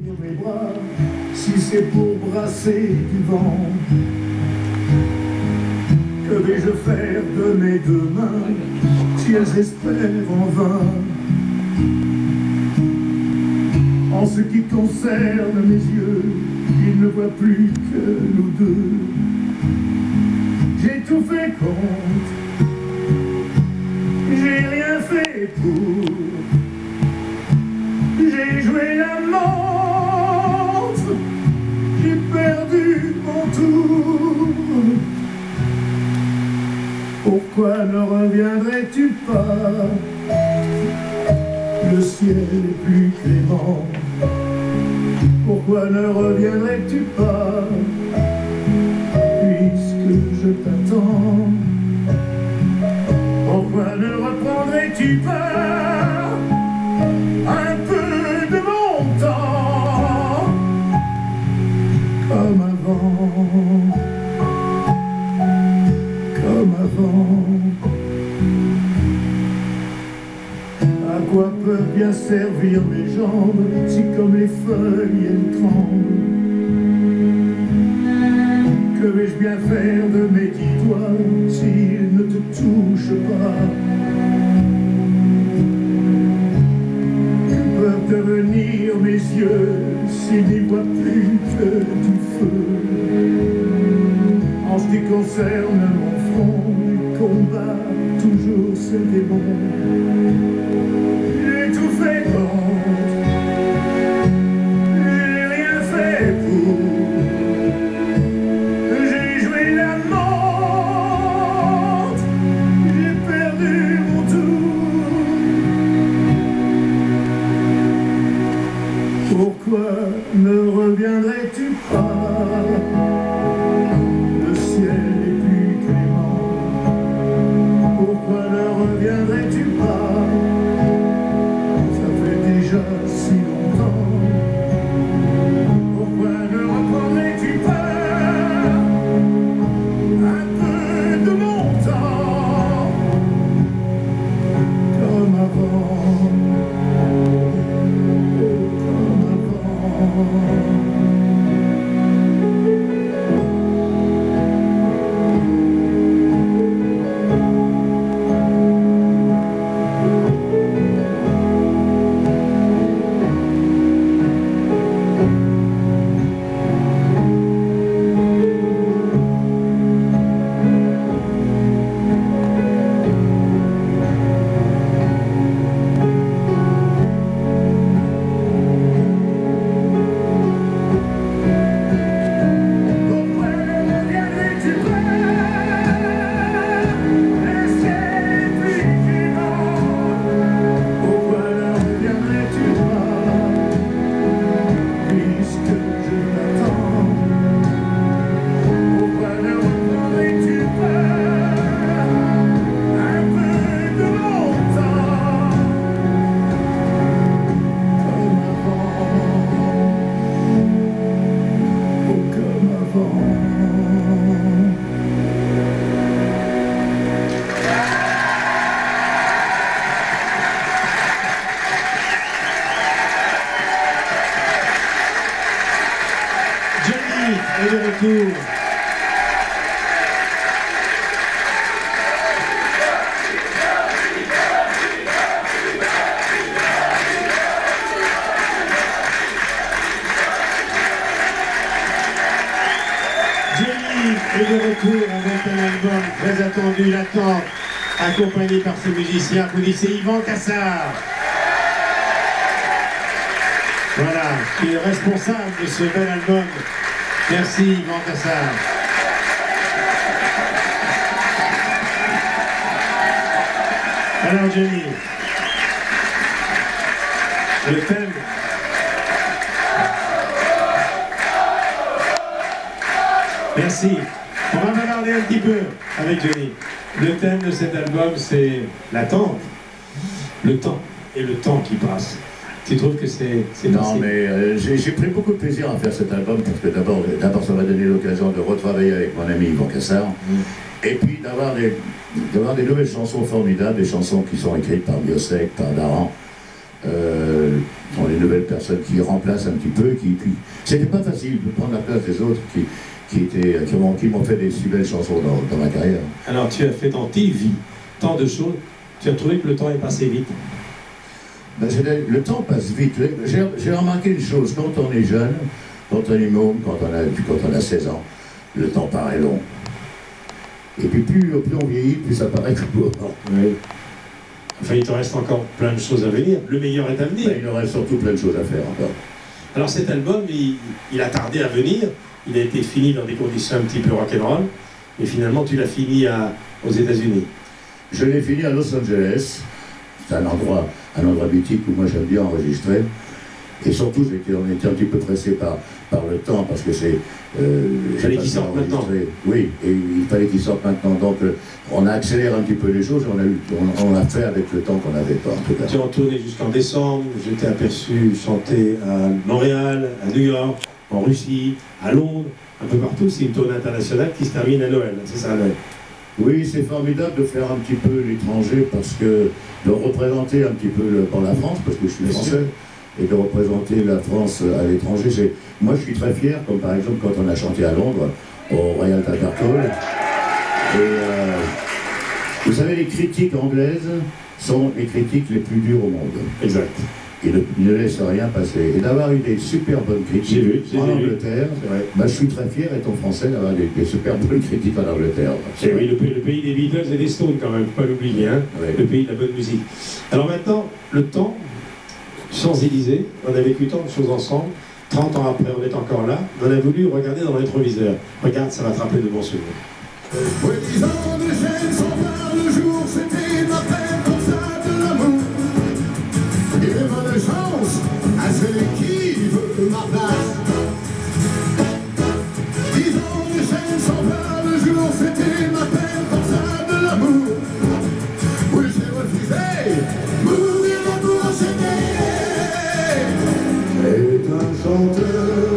Mes bras, si c'est pour brasser du vent, que vais-je faire de mes deux mains si elles espèrent en vain? En ce qui concerne mes yeux, ils ne voient plus que nous deux. J'ai tout fait contre, j'ai rien fait pour. J'ai joué la montre, j'ai perdu mon tour. Pourquoi ne reviendrais-tu pas? Le ciel est plus clément. Pourquoi ne reviendrais-tu pas? Puisque je t'attends. Pourquoi ne reprendrais-tu pas un peu de mon temps comme avant, comme avant? À quoi peuvent bien servir mes jambes si comme les feuilles elles tremblent? Que vais-je bien faire de mes dix doigts s'ils ne te touchent pas? Que peuvent devenir mes yeux s'ils n'y voient plus que du feu? En ce qui concerne mon front, il combat toujours ses démons. J'ai tout fait contre, j'ai rien fait pour. J'ai joué la montre, j'ai perdu mon tour. Pourquoi ne reviendrais-tu pas? Le ciel est plus clément. Pourquoi ne reviendrais-tu pas? Ça fait déjà si longtemps. Pourquoi ne reprendrais-tu pas un peu de mon temps comme avant, comme avant? Et de retour. Johnny est de retour avec un album très attendu, L'attente, accompagné par ses musiciens. Applaudissez Yvan Cassard. Voilà, qui est responsable de ce bel album. Merci Yvan Cassard. Alors Johnny, le thème. Merci. On va bavarder un petit peu avec Johnny. Le thème de cet album, c'est l'attente, le temps et le temps qui passe. Tu trouves que c'est Non, facile? mais j'ai pris beaucoup de plaisir à faire cet album parce que d'abord ça m'a donné l'occasion de retravailler avec mon ami Yvan Cassard et puis d'avoir des nouvelles chansons formidables, des chansons qui sont écrites par Biosec, par Daran, sont les nouvelles personnes qui remplacent un petit peu, c'était pas facile de prendre la place des autres qui m'ont fait des si belles chansons dans ma carrière. Alors tu as fait dans tes vies tant de choses, tu as trouvé que le temps est passé vite? Ben, le temps passe vite. J'ai remarqué une chose, quand on est jeune, quand on est môme, quand on a 16 ans, le temps paraît long. Et puis plus on vieillit, plus ça paraît court. Oui. Enfin, il te reste encore plein de choses à venir. Le meilleur est à venir. Ben, il aurait surtout plein de choses à faire encore. Alors cet album, il a tardé à venir. Il a été fini dans des conditions un petit peu rock'n'roll. Et finalement, tu l'as fini aux États-Unis. Je l'ai fini à Los Angeles. C'est un endroit mythique où moi j'aime bien enregistrer. Et surtout, on était un petit peu pressé par le temps, parce que c'est... il fallait qu'il sorte maintenant. Oui, et il fallait qu'il sorte maintenant. Donc, on a accéléré un petit peu les choses, on l'a fait avec le temps qu'on n'avait pas, en tout cas. Tu es en tournée jusqu'en décembre, je t'ai aperçu chanter à Montréal, à New York, en Russie, à Londres, un peu partout. C'est une tournée internationale qui se termine à Noël, c'est ça, Noël? Oui, c'est formidable de faire un petit peu l'étranger, parce que de représenter un petit peu pour la France, parce que je suis français. Et de représenter la France à l'étranger. Moi, je suis très fier, comme par exemple quand on a chanté à Londres, au Royal Albert Hall. Et vous savez, les critiques anglaises sont les critiques les plus dures au monde. Exact. Ils ne laissent rien passer. Et d'avoir eu des super bonnes critiques en Angleterre, bah, je suis très fier, étant français, d'avoir des super bonnes critiques en Angleterre. Et oui, le pays des Beatles et des Stones, quand même, faut pas l'oublier, hein, oui. Le pays de la bonne musique. Alors maintenant, le temps. Champs-Élysées, on a vécu tant de choses ensemble, 30 ans après, on est encore là, on a voulu regarder dans le rétroviseur. Regarde, ça va te rappeler de bons souvenirs. Oui, 10 ans de chaîne sans voir le jour, c'était ma peine comme ça de l'amour. Et même de chance à celui qui veut ma place. 10 ans de chaîne sans voir le jour, c'était ma peine comme ça de l'amour. Oui, j'ai refusé, mourir pour enchaîner. Est un chanteur